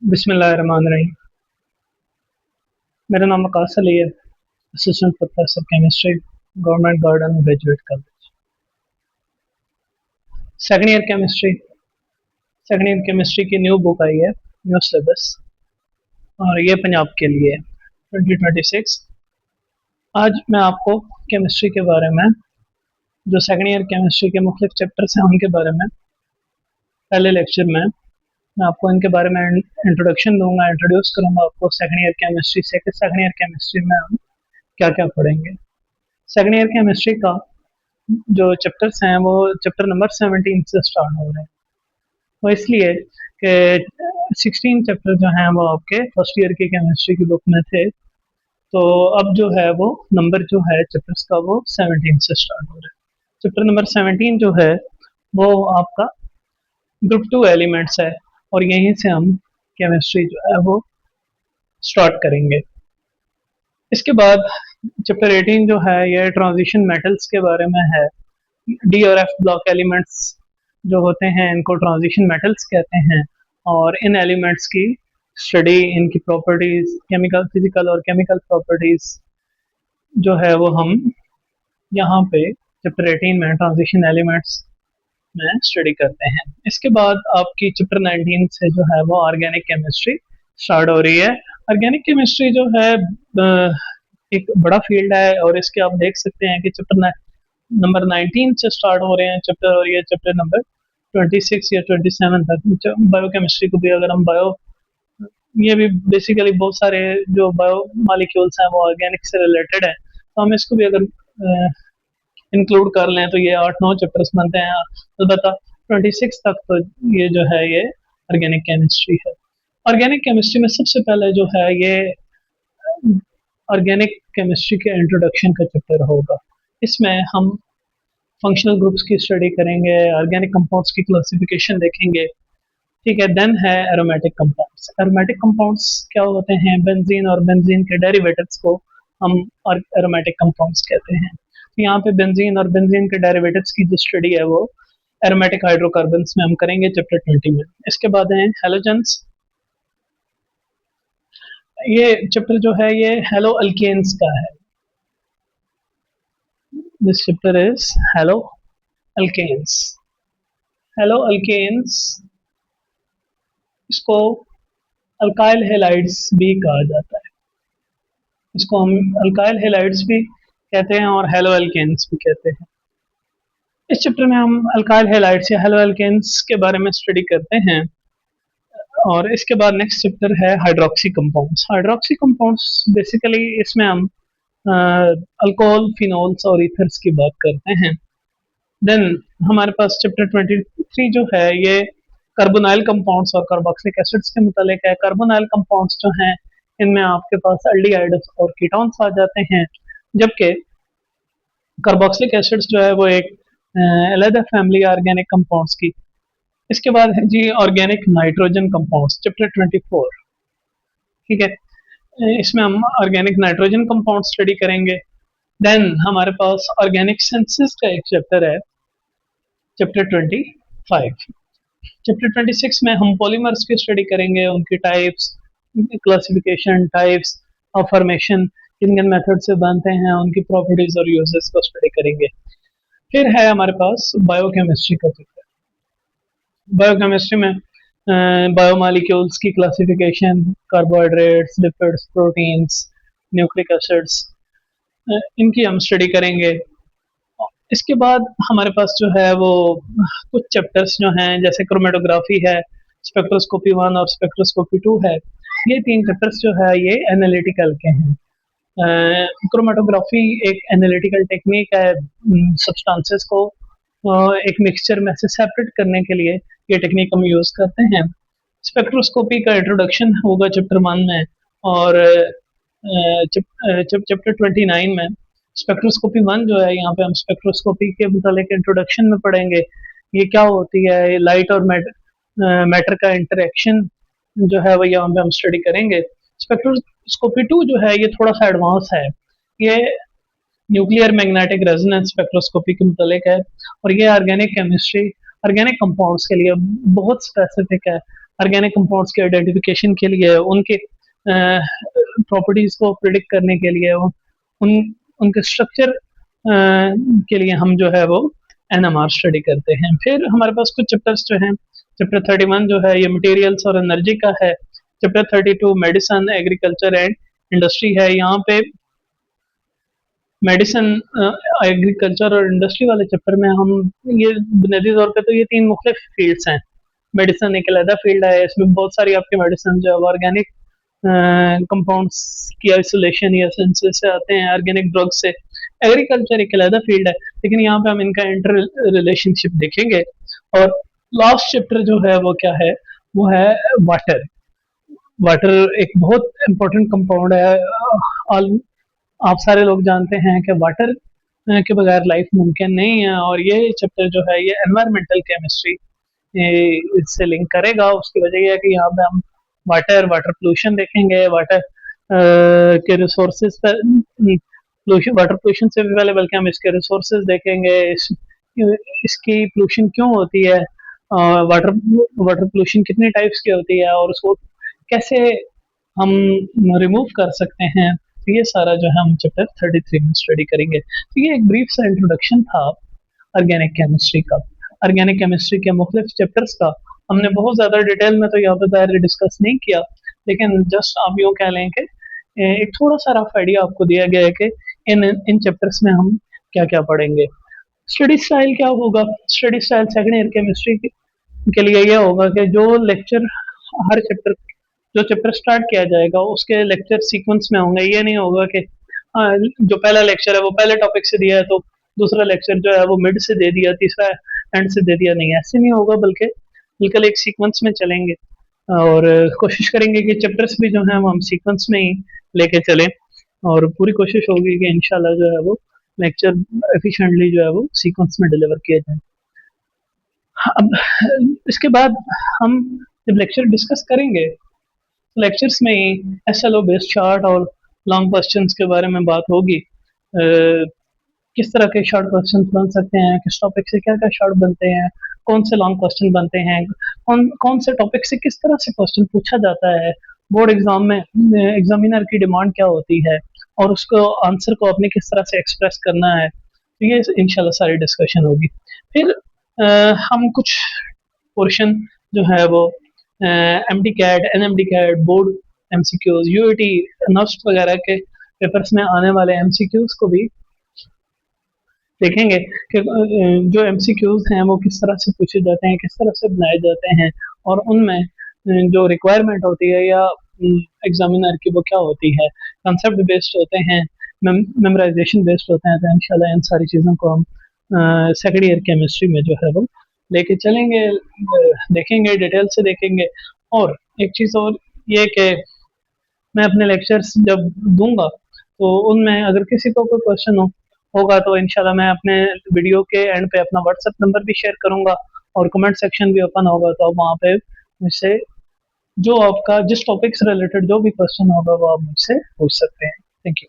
बिस्मिल्लाहिर्रहमानिर्रहीम। मेरा नाम वकास अली है। Assistant professor chemistry, government garden graduate college. Second year chemistry. Second year chemistry की न्यू बुक आई है, न्यू सिलेबस, और ये पंजाब के लिए है 2026। आज मैं आपको केमिस्ट्री के बारे में, जो सेकंड ईयर केमिस्ट्री के मुख्तलिफ चैप्टर्स हैं उनके बारे में पहले लेक्चर में मैं आपको इनके बारे में इंट्रोडक्शन दूंगा, इंट्रोड्यूस करूंगा आपको सेकंड ईयर केमिस्ट्री से कि सेकंड ईयर केमिस्ट्री में हम क्या क्या पढ़ेंगे। सेकंड ईयर केमिस्ट्री का जो चैप्टर्स हैं वो चैप्टर नंबर 17 से स्टार्ट हो रहे हैं। वो इसलिए कि 16 चैप्टर जो हैं वो आपके फर्स्ट ईयर की केमिस्ट्री की बुक में थे, तो अब जो है वो नंबर जो है चैप्टर्स का वो 17 से स्टार्ट हो रहा है। चैप्टर नंबर 17 जो है वो आपका ग्रुप 2 एलिमेंट्स है, और यहीं से हम केमिस्ट्री जो है वो स्टार्ट करेंगे। इसके बाद चैप्टर 18 जो है ये ट्रांजिशन मेटल्स के बारे में है। डी और एफ ब्लॉक एलिमेंट्स जो होते हैं इनको ट्रांजिशन मेटल्स कहते हैं, और इन एलिमेंट्स की स्टडी, इनकी प्रॉपर्टीज, केमिकल, फिजिकल और केमिकल प्रॉपर्टीज जो है वो हम यहाँ पे चैप्टर 18 में ट्रांजिशन एलिमेंट्स में स्टडी करते हैं। इसके बाद आपकी चैप्टर 19 से जो है वो ऑर्गेनिक केमिस्ट्री स्टार्ट हो रही है। ऑर्गेनिक केमिस्ट्री जो है एक बड़ा फील्ड है, और इसके आप देख सकते हैं कि चैप्टर नंबर 19 से स्टार्ट हो रहे हैं चैप्टर, और ये चैप्टर नंबर 26 या 27 तक। बायो केमिस्ट्री को भी अगर हम बायो, ये भी बेसिकली बहुत सारे जो बायो मालिक्यूल्स हैं वो ऑर्गेनिक से रिलेटेड है, तो हम इसको भी अगर इंक्लूड कर लें तो ये 8-9 चैप्टर्स बनते हैं। अलबत्ता 26 तक तो ये जो है ये ऑर्गेनिक केमिस्ट्री है। ऑर्गेनिक केमिस्ट्री में सबसे पहले जो है ये ऑर्गेनिक केमिस्ट्री के इंट्रोडक्शन का चैप्टर होगा। इसमें हम फंक्शनल ग्रुप्स की स्टडी करेंगे, ऑर्गेनिक कंपाउंड्स की क्लासिफिकेशन देखेंगे, ठीक है। देन है एरोमेटिक कंपाउंड्स। एरोमेटिक कंपाउंड्स क्या होते हैं? बेंजीन और बेंजीन के डेरिवेटिव्स को हम एरोमेटिक कंपाउंड्स कहते हैं। तो यहाँ पे बेंजीन और बेंजीन के डेरिवेटिव्स की जो स्टडी है वो एरोमेटिक हाइड्रोकार्बन्स में हम करेंगे चैप्टर 20 में। इसके बाद है हैलोजेंस। ये चैप्टर जो है ये हेलो अल्केन्स का है। This chapter is haloalkanes. Haloalkanes, इसको अल्काइल हेलाइड्स भी कहा जाता है। इसको हम अल्काइल हेलाइड्स भी कहते हैं और हेलो अल्केन्स भी कहते हैं। इस चैप्टर में हम अल्काइल हेलाइड्स या हेलो अल्केन्स के बारे में स्टडी करते हैं। और इसके बाद नेक्स्ट चैप्टर है hydroxy compounds. Hydroxy compounds basically इसमें हम अल्कोहल, फिनोल्स और ईथर्स की बात करते हैं। देन हमारे पास चैप्टर 23 जो है ये कार्बोनाइल कंपाउंड्स और कार्बोक्सिलिक एसिड्स के मुतालिक है। कार्बोनाइल कंपाउंड्स जो हैं इनमें आपके पास एल्डिहाइड्स और कीटोन्स आ जाते हैं, जबकि कार्बोक्सिलिक एसिड्स जो है वो एक अलग फैमिली ऑर्गेनिक कंपाउंड्स की। इसके बाद है जी ऑर्गेनिक नाइट्रोजन कंपाउंड्स, चैप्टर 24, ठीक है। इसमें हम ऑर्गेनिक नाइट्रोजन कंपाउंड स्टडी करेंगे। देन हमारे पास ऑर्गेनिक सिंथेसिस का एक चैप्टर है, चैप्टर 25। चैप्टर 26 में हम पॉलीमर्स की स्टडी करेंगे, उनकी टाइप्स, क्लासिफिकेशन, टाइप्स और फॉर्मेशन, किन किन मेथड से बनते हैं, उनकी प्रॉपर्टीज और यूजेस को स्टडी करेंगे। फिर है हमारे पास बायोकेमिस्ट्री का चैप्टर। बायोकेमिस्ट्री में बायोमॉलिक्यूल्स की classification, carbohydrates, lipids, proteins, nucleic acids, इनकी हम स्टडी करेंगे। इसके बाद हमारे पास जो है वो कुछ चैप्टर्स जो हैं जैसे क्रोमेटोग्राफी है, स्पेक्ट्रोस्कोपी 1 और स्पेक्ट्रोस्कोपी 2 है। ये 3 चैप्टर्स जो है ये एनालिटिकल के हैं। क्रोमेटोग्राफी एक एनालिटिकल टेक्निक है, सब्सटेंसेस को एक मिक्सचर में से सेपरेट करने के लिए ये टेक्निक हम यूज करते हैं। स्पेक्ट्रोस्कोपी का इंट्रोडक्शन होगा चैप्टर 1 में, और चैप्टर 29 में स्पेक्ट्रोस्कोपी 1 जो है यहाँ पे हम स्पेक्ट्रोस्कोपी के मुतालिक इंट्रोडक्शन में पढ़ेंगे, ये क्या होती है, लाइट और मैटर का इंटरेक्शन जो है वो यहाँ पे हम स्टडी करेंगे। स्पेक्ट्रोस्कोपी 2 जो है ये थोड़ा सा एडवांस है, ये न्यूक्लियर मैग्नेटिक रेजोनेंस स्पेक्ट्रोस्कोपी के मुतालिक है, और ये ऑर्गेनिक केमिस्ट्री, ऑर्गेनिक कंपाउंड्स के लिए बहुत स्पेसिफिक है। ऑर्गेनिक कंपाउंड्स के आइडेंटिफिकेशन के लिए, उनके प्रॉपर्टीज को प्रिडिक्ट करने के लिए, उन उनके स्ट्रक्चर के लिए हम जो है वो एनएमआर स्टडी करते हैं। फिर हमारे पास कुछ चैप्टर्स जो हैं, चैप्टर 31 जो है ये मटेरियल्स और एनर्जी का है। Chapter 32 medicine, agriculture and industry है। यहाँ पे मेडिसिन, एग्रीकल्चर और इंडस्ट्री वाले चैप्टर में हम ये बुनियादी तौर पे तो ये तीन मुख्तलिफ फील्ड्स हैं। मेडिसिन एक अलग फील्ड है, इसमें बहुत सारी आपके मेडिसिन जो है ऑर्गेनिक कंपाउंड्स की आइसोलेशन या सिंथेसिस से आते हैं, ऑर्गेनिक ड्रग से। एग्रीकल्चर एक अलग फील्ड है, लेकिन यहाँ पे हम इनका इंटर रिलेशनशिप देखेंगे। और लास्ट चैप्टर जो है वो क्या है, वो है वाटर। वाटर एक बहुत इंपॉर्टेंट कंपाउंड है। ऑल आप सारे लोग जानते हैं कि वाटर के बगैर लाइफ मुमकिन नहीं है, और ये चैप्टर जो है ये एनवायरमेंटल केमिस्ट्री इससे लिंक करेगा। उसकी वजह यह है कि यहाँ पे हम वाटर वाटर पोल्यूशन देखेंगे, वाटर के रिसोर्सेज पर पोल्यूशन, वाटर पोल्यूशन से भी पहले बल्कि हम इसके रिसोर्सेज देखेंगे, इसकी पोल्यूशन क्यों होती है, वाटर वाटर पोल्यूशन कितने टाइप्स की होती है, और उसको कैसे हम रिमूव कर सकते हैं। तो ये सारा जो है हम चैप्टर 33 में स्टडी करेंगे। तो ये एक ब्रीफ सा इंट्रोडक्शन था ऑर्गेनिक केमिस्ट्री का, ऑर्गेनिक केमिस्ट्री के मुख्तलिफ चैप्टर्स का। हमने बहुत ज़्यादा डिटेल में तो यहाँ पे दायरे डिस्कस नहीं किया, लेकिन जस्ट आप यूँ कह लें कि एक थोड़ा सा रफ आइडिया आपको दिया गया है कि इन इन चैप्टर्स में हम क्या क्या पढ़ेंगे। स्टडी स्टाइल क्या होगा? Study style second year chemistry के लिए यह होगा कि जो लेक्चर हर चैप्टर, जो चैप्टर स्टार्ट किया जाएगा उसके लेक्चर सीक्वेंस में होंगे। ये नहीं होगा कि जो पहला लेक्चर है वो पहले टॉपिक से दिया है तो दूसरा लेक्चर जो है वो मिड से दे दिया, तीसरा एंड से दे दिया। नहीं, ऐसे नहीं होगा, बल्कि बिल्कुल एक सीक्वेंस में चलेंगे, और कोशिश करेंगे कि चैप्टर्स भी जो है वो हम सीक्वेंस में ही लेके चलें, और पूरी कोशिश होगी कि इंशाल्लाह जो है वो लेक्चर एफिशिएंटली जो है वो सीक्वेंस में डिलीवर किया जाए। अब इसके बाद हम जब लेक्चर डिस्कस करेंगे, लेक्चर्स में ही एसएलओ बेस्ड चार्ट और लॉन्ग क्वेश्चंस के बारे में बात होगी। किस तरह के शॉर्ट क्वेश्चन बन सकते हैं, किस टॉपिक से क्या क्या शॉर्ट बनते हैं, कौन से लॉन्ग क्वेश्चन बनते हैं, कौन कौन से टॉपिक से किस तरह से क्वेश्चन पूछा जाता है, बोर्ड एग्जाम में एग्जामिनर की डिमांड क्या होती है, और उसको आंसर को अपने किस तरह से एक्सप्रेस करना है। तो ये इंशाल्लाह सारी डिस्कशन होगी। फिर हम कुछ पोर्शन जो है वो MD CAT, NMD CAT, board MCQs, UAT, NUST वगैरह के पेपर्स में आने वाले एमसीक्यूज को भी देखेंगे कि जो एमसीक्यूज हैं वो किस तरह से पूछे जाते हैं, किस तरह से बनाए जाते हैं, और उनमें जो रिक्वायरमेंट होती है या एग्जामिनर की वो क्या होती है, कंसेप्ट बेस्ड होते हैं, मेमोराइजेशन बेस्ड होते हैं। तो इंशाल्लाह इन सारी चीज़ों को हम सेकेंड ईयर केमिस्ट्री में जो है वो लेके चलेंगे, देखेंगे, डिटेल से देखेंगे। और एक चीज़ और ये कि मैं अपने लेक्चर्स जब दूंगा तो उनमें अगर किसी को कोई क्वेश्चन होगा तो इंशाल्लाह मैं अपने वीडियो के एंड पे अपना व्हाट्सएप नंबर भी शेयर करूंगा, और कमेंट सेक्शन भी ओपन होगा, तो आप वहाँ पे मुझसे जो आपका जिस टॉपिक से रिलेटेड जो भी क्वेश्चन होगा वो आप मुझसे पूछ सकते हैं। Thank you.